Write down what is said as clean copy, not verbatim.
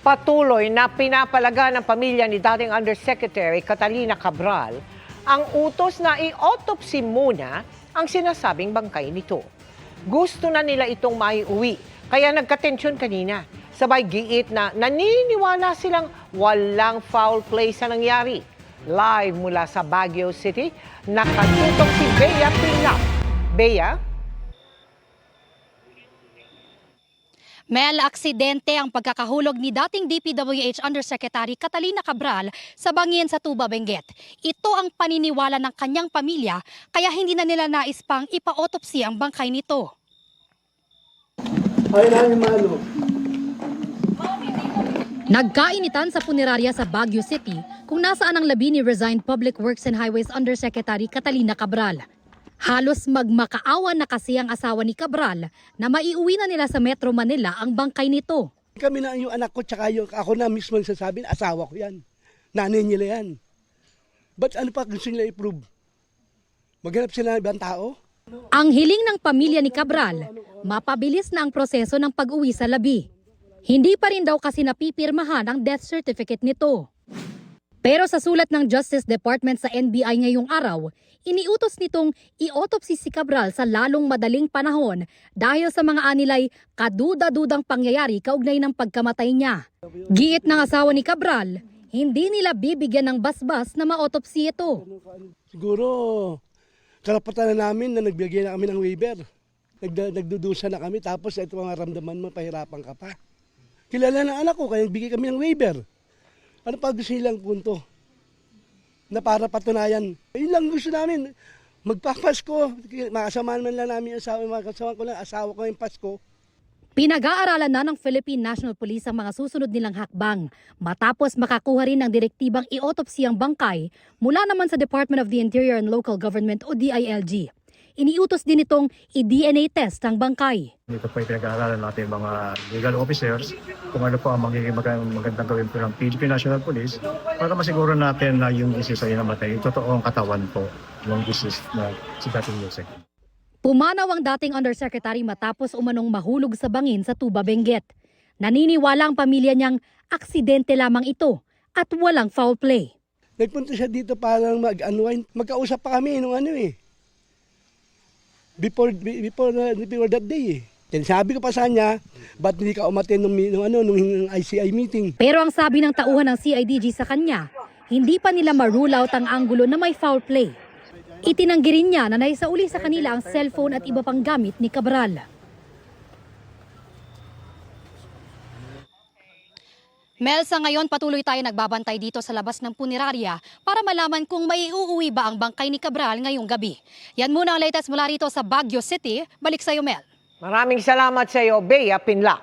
Patuloy na pinapalaga ng pamilya ni dating Undersecretary Catalina Cabral ang utos na i-autopsy muna ang sinasabing bangkay nito. Gusto na nila itong maiuwi, kaya nagka-tensyon kanina. Sabay giit na naniniwala silang walang foul play sa nangyari. Live mula sa Baguio City, nakatutok si Bea Pinap. Bea? Mel, aksidente ang pagkakahulog ni dating DPWH Undersecretary Catalina Cabral sa bangin sa Tuba, Benguet. Ito ang paniniwala ng kanyang pamilya, kaya hindi na nila nais pang ipa-autopsy ang bangkay nito. Nagkainitan sa punerarya sa Baguio City kung nasaan ang labi ni resigned Public Works and Highways Undersecretary Catalina Cabral. Halos magmakaawa na kasi ang asawa ni Cabral na maiuwi na nila sa Metro Manila ang bangkay nito. Kami na yung anak ko tsaka yung ako na mismo nagsasabi, asawa ko yan. Nanay nila yan. Ba't ano pa gusto nila i-prove? Maghanap sila ng ibang tao? Ang hiling ng pamilya ni Cabral, mapabilis na ang proseso ng pag-uwi sa labi. Hindi pa rin daw kasi napipirmahan ang death certificate nito. Pero sa sulat ng Justice Department sa NBI ngayong araw, iniutos nitong i-autopsy si Cabral sa lalong madaling panahon dahil sa mga anilay kaduda-dudang pangyayari kaugnay ng pagkamatay niya. Giit ng asawa ni Cabral, hindi nila bibigyan ng basbas na ma-autopsy ito. Siguro, karapatan na namin na nagbigay na kami ng waiver. Nagdudusa na kami tapos ito ang maramdaman mo, pahirapan ka pa. Kilala ng anak ko kaya nagbigay kami ng waiver. Ano pa gusto nilang punto? Na para patunayan. Yun lang gusto namin. Magpapasko. Makasamahan man lang namin asawa. Makasamahan ko lang asawa ko yung Pasko. Pinag-aaralan na ng Philippine National Police ang mga susunod nilang hakbang matapos makakuha rin ng direktibang i-autopsy ang bangkay mula naman sa Department of the Interior and Local Government o DILG. Iniutos din itong i-DNA test ang bangkay. Ito po ay pinag-aaralan natin mga legal officers kung ano po ang magandang gawin po ng Philippine National Police para masiguro natin na yung disease ay namatay, yung totoong katawan po yung disease na si dating Yusek. Pumanaw ang dating Undersecretary matapos umanong mahulog sa bangin sa Tuba, Benguet. Naniniwala ang pamilya niyang aksidente lamang ito at walang foul play. Nagpunta siya dito para mag-unwind. Magkausap pa kami nung ano eh. Before that day eh. Sabi ko pa sa kanya, ba't hindi ka umaten nung ICI meeting? Pero ang sabi ng tauhan ng CIDG sa kanya, hindi pa nila ma-rule out ang anggulo na may foul play. Itinanggi rin niya na naisauli sa kanila ang cellphone at iba pang gamit ni Cabral. Mel, sa ngayon patuloy tayo nagbabantay dito sa labas ng punerarya para malaman kung may uuwi ba ang bangkay ni Cabral ngayong gabi. Yan muna ang latest mula rito sa Baguio City. Balik sa iyo, Mel. Maraming salamat sa iyo, Bea Pinla.